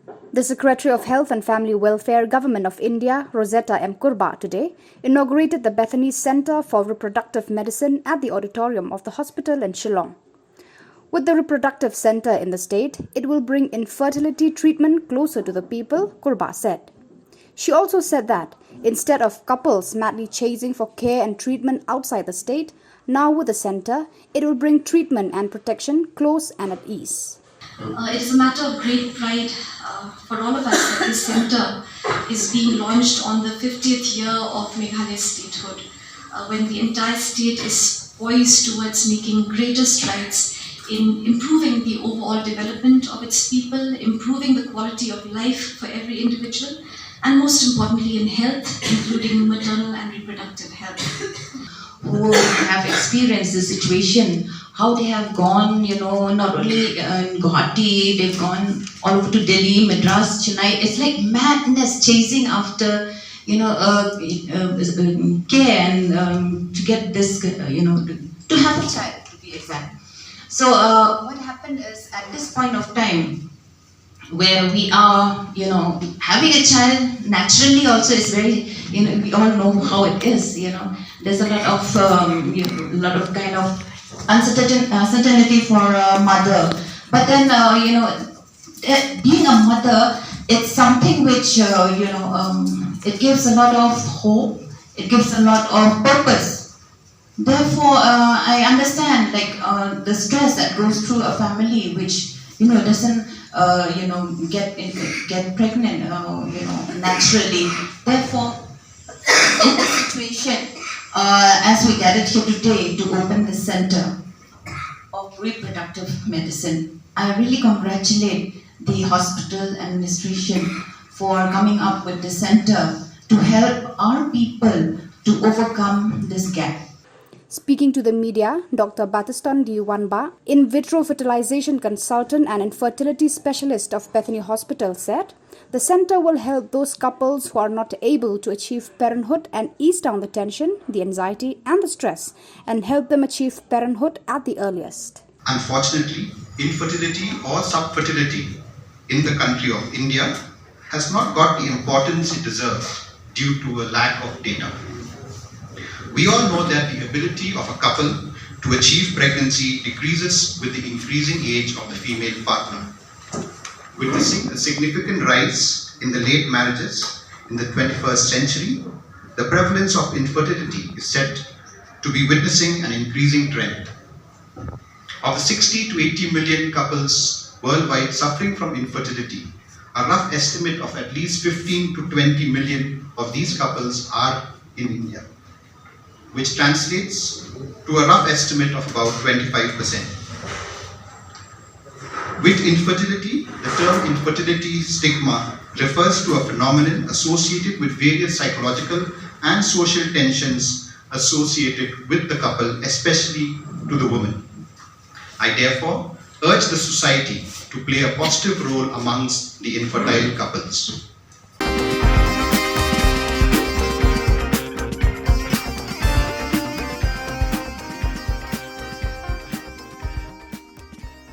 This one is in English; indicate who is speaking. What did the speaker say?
Speaker 1: The Secretary of Health and Family Welfare, Government of India, Rosetta M. Kurba, today inaugurated the Bethany Centre for Reproductive Medicine at the auditorium of the hospital in Shillong. With the reproductive centre in the state, it will bring infertility treatment closer to the people, Kurba said. She also said that instead of couples madly chasing for care and treatment outside the state, now with the centre, it will bring treatment and protection close and at ease.
Speaker 2: It is a matter of great pride for all of us that this centre is being launched on the 50th year of Meghalaya's statehood, when the entire state is poised towards making greater strides in improving the overall development of its people, improving the quality of life for every individual, and most importantly in health, including maternal and reproductive health.
Speaker 3: Who have experienced the situation, how they have gone, not only in Guwahati, they've gone all over to Delhi, Madras, Chennai. It's like madness chasing after, care and to get this, to have a child, to be exact. So what happened is at this point of time, where we are, having a child naturally also is very, we all know how it is, There's a lot of kind of uncertainty for a mother. But then, being a mother, it's something which, it gives a lot of hope. It gives a lot of purpose. Therefore, I understand the stress that goes through a family which, doesn't, get pregnant, naturally. Therefore, in this situation, as we gathered here today to open the Center of Reproductive Medicine, I really congratulate the hospital administration for coming up with the center to help our people to overcome this gap.
Speaker 1: Speaking to the media, Dr. Batiston Diwanba, in vitro fertilization consultant and infertility specialist of Bethany Hospital, said the centre will help those couples who are not able to achieve parenthood and ease down the tension, the anxiety and the stress and help them achieve parenthood at the earliest.
Speaker 4: Unfortunately, infertility or subfertility in the country of India has not got the importance it deserves due to a lack of data. We all know that the ability of a couple to achieve pregnancy decreases with the increasing age of the female partner. Witnessing a significant rise in the late marriages in the 21st century, the prevalence of infertility is said to be witnessing an increasing trend. Of the 60 to 80 million couples worldwide suffering from infertility, a rough estimate of at least 15 to 20 million of these couples are in India, which translates to a rough estimate of about 25%. With infertility, the term infertility stigma refers to a phenomenon associated with various psychological and social tensions associated with the couple, especially to the woman. I therefore urge the society to play a positive role amongst the infertile couples.